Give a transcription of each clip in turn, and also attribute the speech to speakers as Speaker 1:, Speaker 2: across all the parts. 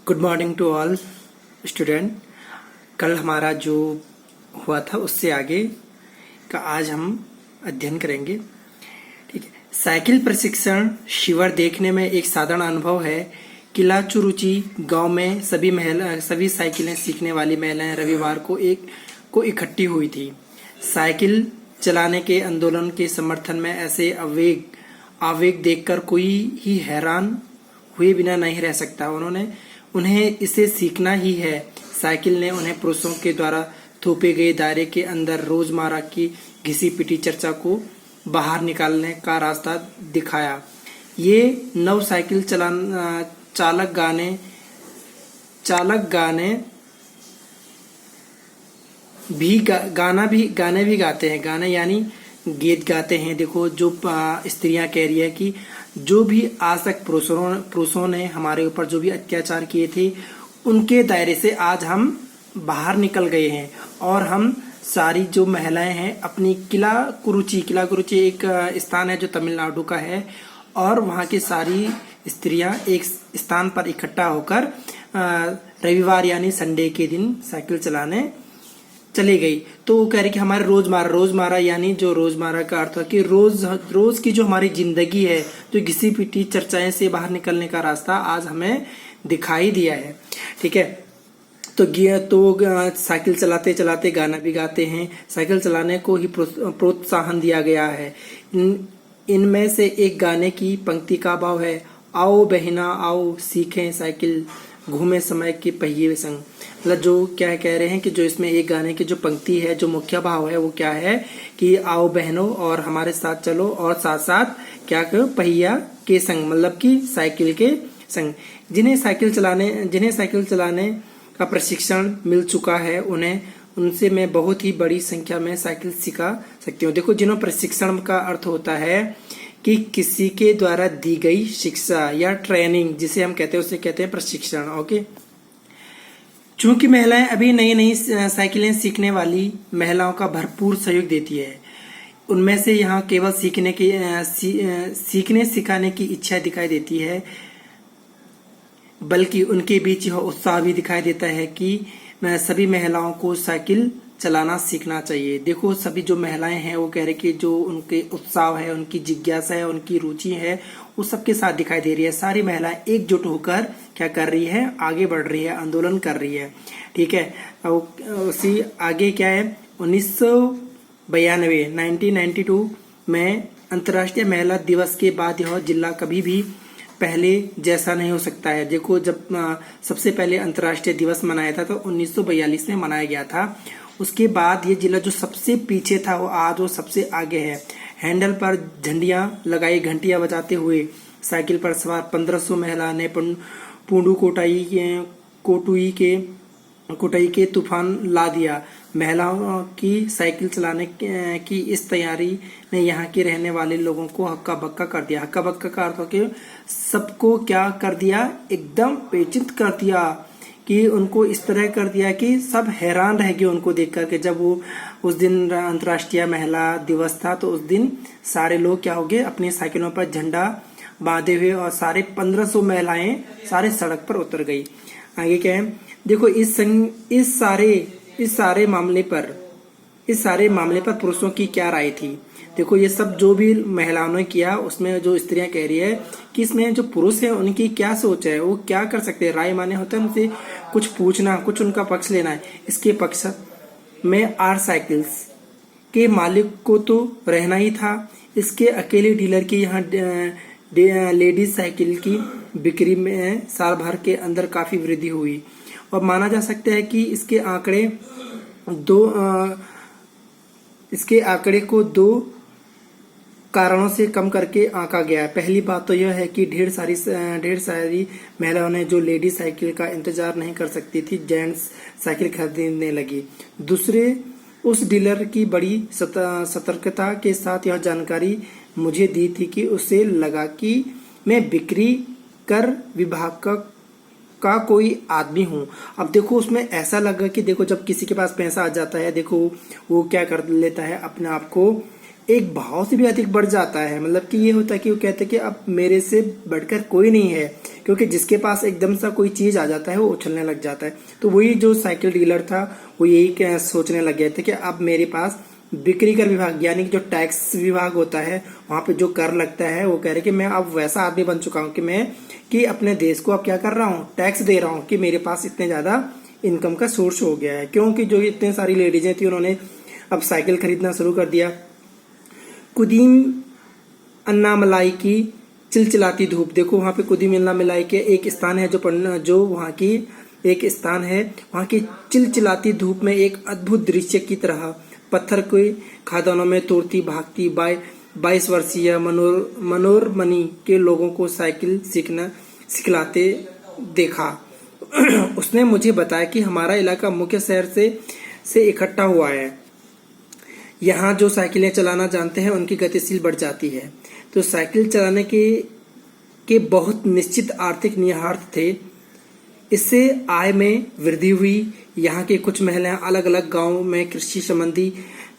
Speaker 1: Good morning to all student. कल हमारा जो हुआ था उससे आगे का आज हम अध्ययन करेंगे। ठीक है। साइकिल प्रशिक्षण शिविर देखने में एक साधारण अनुभव है। किला चुरुचि गांव में सभी साइकिलें सीखने वाली महिलाएं रविवार को इकट्ठी हुई थी। साइकिल चलाने के आंदोलन के समर्थन में ऐसे आवेग देखकर कोई ही हैरान हुए बिना नहीं रह सकता। उन्हें इसे सीखना ही है। साइकिल ने उन्हें पुरुषों के द्वारा थोपे गए दायरे के अंदर रोजमर्रा की घिसी पिटी चर्चा को बाहर निकालने का रास्ता दिखाया। ये नव साइकिल चालक गाने भी गाते हैं। गाने यानी गीत गाते हैं। देखो, जो स्त्रियां कह रही है कि जो भी आज तक पुरुषों ने हमारे ऊपर जो भी अत्याचार किए थे उनके दायरे से आज हम बाहर निकल गए हैं और हम सारी जो महिलाएं हैं अपनी किला कुरुचि एक स्थान है जो तमिलनाडु का है, और वहां की सारी स्त्रियां एक स्थान पर इकट्ठा होकर रविवार यानी संडे के दिन साइकिल चलाने चली गई। तो वो कह रहे कि हमारे रोजमर्रा यानी जो रोजमर्रा का अर्थ है कि रोज की जो हमारी जिंदगी है, जो घिसी पिटी चर्चाएं से बाहर निकलने का रास्ता आज हमें दिखाई दिया है। ठीक है। तो साइकिल चलाते चलाते गाना भी गाते हैं। साइकिल चलाने को ही प्रोत्साहन दिया गया है। इनमें से एक गाने की पंक्ति का भाव है, आओ बहना आओ सीखें साइकिल घूमे समय के पहिए संग। मतलब जो क्या कह रहे हैं कि जो इसमें एक गाने की जो पंक्ति है, जो मुख्य भाव है वो क्या है कि आओ बहनों और हमारे साथ चलो और साथ साथ क्या करो पहिया के संग, मतलब कि साइकिल के संग। जिन्हें साइकिल चलाने का प्रशिक्षण मिल चुका है उनसे मैं बहुत ही बड़ी संख्या में साइकिल सिखा सकती हूँ। देखो, जिन्हों प्रशिक्षण का अर्थ होता है कि किसी के द्वारा दी गई शिक्षा या ट्रेनिंग, जिसे हम कहते हैं उसे कहते हैं प्रशिक्षण। ओके। चूंकि महिलाएं अभी नई साइकिलें सीखने वाली महिलाओं का भरपूर सहयोग देती है, उनमें से यहाँ केवल सीखने सिखाने की इच्छा दिखाई देती है, बल्कि उनके बीच यह उत्साह भी दिखाई देता है कि सभी महिलाओं को साइकिल चलाना सीखना चाहिए। देखो, सभी जो महिलाएं हैं वो कह रहे कि जो उनके उत्साह है, उनकी जिज्ञासा है, उनकी रुचि है, वो सबके साथ दिखाई दे रही है। सारी महिलाएं एकजुट होकर क्या कर रही है, आगे बढ़ रही है, आंदोलन कर रही है। ठीक है। उसी आगे क्या है, 1992 में अंतर्राष्ट्रीय महिला दिवस के बाद यह जिला कभी भी पहले जैसा नहीं हो सकता है। देखो, जब सबसे पहले अंतर्राष्ट्रीय दिवस मनाया था तो 1942 में मनाया गया था। उसके बाद ये जिला जो सबसे पीछे था वो आज वो सबसे आगे है। हैंडल पर झंडियां लगाई, घंटियां बजाते हुए साइकिल पर सवार 1500 महिला ने पुंडू कोटई के तूफान ला दिया। महिलाओं की साइकिल चलाने की इस तैयारी ने यहाँ के रहने वाले लोगों को हक्का बक्का कर दिया। हक्का बक्का का अर्थ कि सबको क्या कर दिया, एकदम पेचित कर दिया, कि उनको इस तरह कर दिया कि सब हैरान रह गए उनको देख करके। जब वो उस दिन अंतर्राष्ट्रीय महिला दिवस था तो उस दिन सारे लोग क्या हो गए, अपनी साइकिलों पर झंडा बांधे हुए और सारे 1500 महिलाएं सारे सड़क पर उतर गई। आगे क्या है, देखो, इस सारे मामले पर पुरुषों की क्या राय थी। देखो, ये सब जो भी महिलाओं ने किया उसमें जो स्त्रियां कह रही है कि इसमें जो पुरुष है उनकी क्या सोच है, वो क्या कर सकते हैं। राय माने होता है उनसे कुछ पूछना, कुछ उनका पक्ष लेना है। इसके पक्ष में आर साइकिल्स के मालिक को तो रहना ही था। इसके अकेले डीलर की यहाँ लेडीज साइकिल की बिक्री में साल भर के अंदर काफी वृद्धि हुई और माना जा सकता है कि इसके आंकड़े को दो कारणों से कम करके आंका गया है। पहली बात तो यह है कि ढेर सारी महिलाओं ने जो लेडी साइकिल का इंतजार नहीं कर सकती थी, जेंट्स साइकिल खरीदने लगी। दूसरे, उस डीलर की बड़ी सतर्कता के साथ यह जानकारी मुझे दी थी कि उसे लगा कि मैं बिक्री कर विभाग का कोई आदमी हूँ। अब देखो, उसमें ऐसा लगा कि देखो, जब किसी के पास पैसा आ जाता है, देखो वो क्या कर लेता है, अपने आप को एक भाव से भी अधिक बढ़ जाता है। मतलब कि ये होता है कि वो कहते हैं कि अब मेरे से बढ़कर कोई नहीं है, क्योंकि जिसके पास एकदम सा कोई चीज आ जाता है वो उछलने लग जाता है। तो वही जो साइकिल डीलर था वो यही सोचने लग गए थे कि अब मेरे पास बिक्री कर विभाग यानी कि जो टैक्स विभाग होता है वहां पे जो कर लगता है, वो कह रहे कि मैं अब वैसा आदमी बन चुका हूँ कि मैं कि अपने देश को अब क्या कर रहा हूँ, टैक्स दे रहा हूँ, कि मेरे पास इतने ज्यादा इनकम का सोर्स हो गया है। क्योंकि जो इतने सारी लेडीजें थी उन्होंने अब साइकिल खरीदना शुरू कर दिया। कुदीम अन्नामलाई की चिलचिलाती धूप, देखो वहां पे कुदीम अन्नामलाई के एक स्थान है जो वहां की एक स्थान है, वहां की चिलचिलाती धूप में एक अद्भुत दृश्य की तरह पत्थर के खदानों में तोड़ती भागती 22 वर्षीय मनोरमणि के लोगों को साइकिल सिखलाते देखा। उसने मुझे बताया कि हमारा इलाका मुख्य शहर से इकट्ठा हुआ है। यहाँ जो साइकिलें चलाना जानते हैं उनकी गतिशील बढ़ जाती है। तो साइकिल चलाने के बहुत निश्चित आर्थिक निहितार्थ थे। इससे आय में वृद्धि हुई। यहाँ के कुछ महिलाएं अलग अलग गांवों में कृषि संबंधी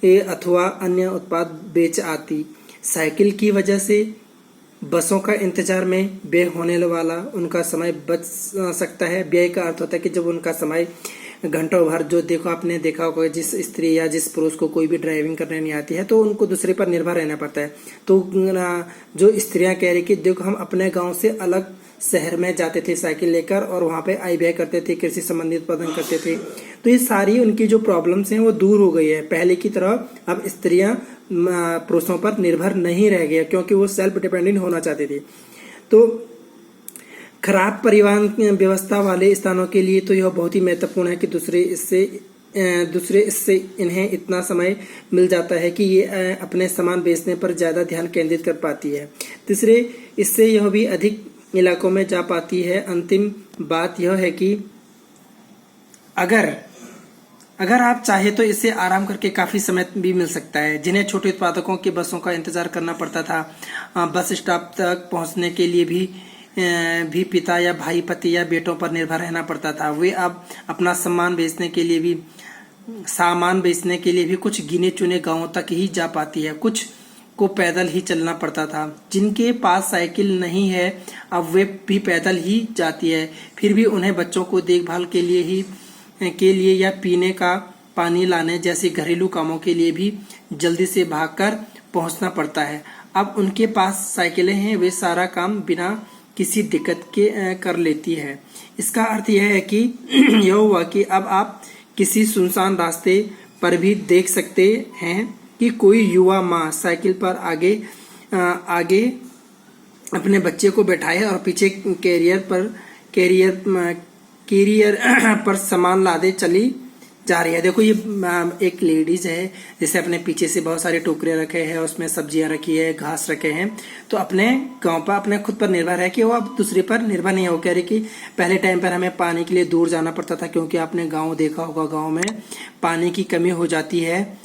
Speaker 1: अथवा अन्य उत्पाद बेच आती। साइकिल की वजह से बसों का इंतजार में व्यय होने वाला उनका समय बच सकता है। व्यय का अर्थ होता है कि जब उनका समय घंटों भर, जो देखो आपने देखा होगा जिस स्त्री या जिस पुरुष को कोई भी ड्राइविंग करने नहीं आती है तो उनको दूसरे पर निर्भर रहना पड़ता है। तो जो स्त्रियां कह रही कि देखो हम अपने गांव से अलग शहर में जाते थे साइकिल लेकर और वहां पे आय व्यय करते थे, कृषि संबंधी उत्पादन करते थे। तो ये सारी उनकी जो प्रॉब्लम्स हैं वो दूर हो गई है। पहले की तरह अब स्त्रियां पुरुषों पर निर्भर नहीं रह गई, क्योंकि वो सेल्फ डिपेंडेंट होना चाहते थे। तो खराब परिवहन व्यवस्था वाले स्थानों के लिए तो यह बहुत ही महत्वपूर्ण है कि दूसरे इससे इन्हें इतना समय मिल जाता है कि ये अपने सामान बेचने पर ज्यादा ध्यान केंद्रित कर पाती है। तीसरे, इससे यह भी अधिक इलाकों में जा पाती है। अंतिम बात यह है कि अगर आप चाहे तो इससे आराम करके काफी समय भी मिल सकता है। जिन्हें छोटे उत्पादकों की बसों का इंतजार करना पड़ता था, बस स्टॉप तक पहुंचने के लिए भी पिता या भाई, पति या बेटों पर निर्भर रहना पड़ता था। वे अब अपना सामान बेचने के लिए भी कुछ गिने चुने गांवों तक ही जा पाती है। कुछ को पैदल ही चलना पड़ता था। जिनके पास साइकिल नहीं है अब वे भी पैदल ही जाती है। फिर भी उन्हें बच्चों को देखभाल के लिए या पीने का पानी लाने जैसे घरेलू कामों के लिए भी जल्दी से भागकर पहुंचना पड़ता है। अब उनके पास साइकिलें हैं, वे सारा काम बिना किसी दिक्कत के कर लेती है। इसका अर्थ यह है कि यह हुआ कि अब आप किसी सुनसान रास्ते पर भी देख सकते हैं कि कोई युवा माँ साइकिल पर आगे अपने बच्चे को बैठाए और पीछे कैरियर पर सामान लादे चली जा रही है। देखो ये एक लेडीज है जिसे अपने पीछे से बहुत सारे टोकरे रखे हैं, उसमें सब्जियां रखी है, घास रखे हैं। तो अपने गांव पर अपने खुद पर निर्भर है कि वो अब दूसरे पर निर्भर नहीं है। वो कह रही कि पहले टाइम पर हमें पानी के लिए दूर जाना पड़ता था, क्योंकि आपने गांव देखा होगा, गांव में पानी की कमी हो जाती है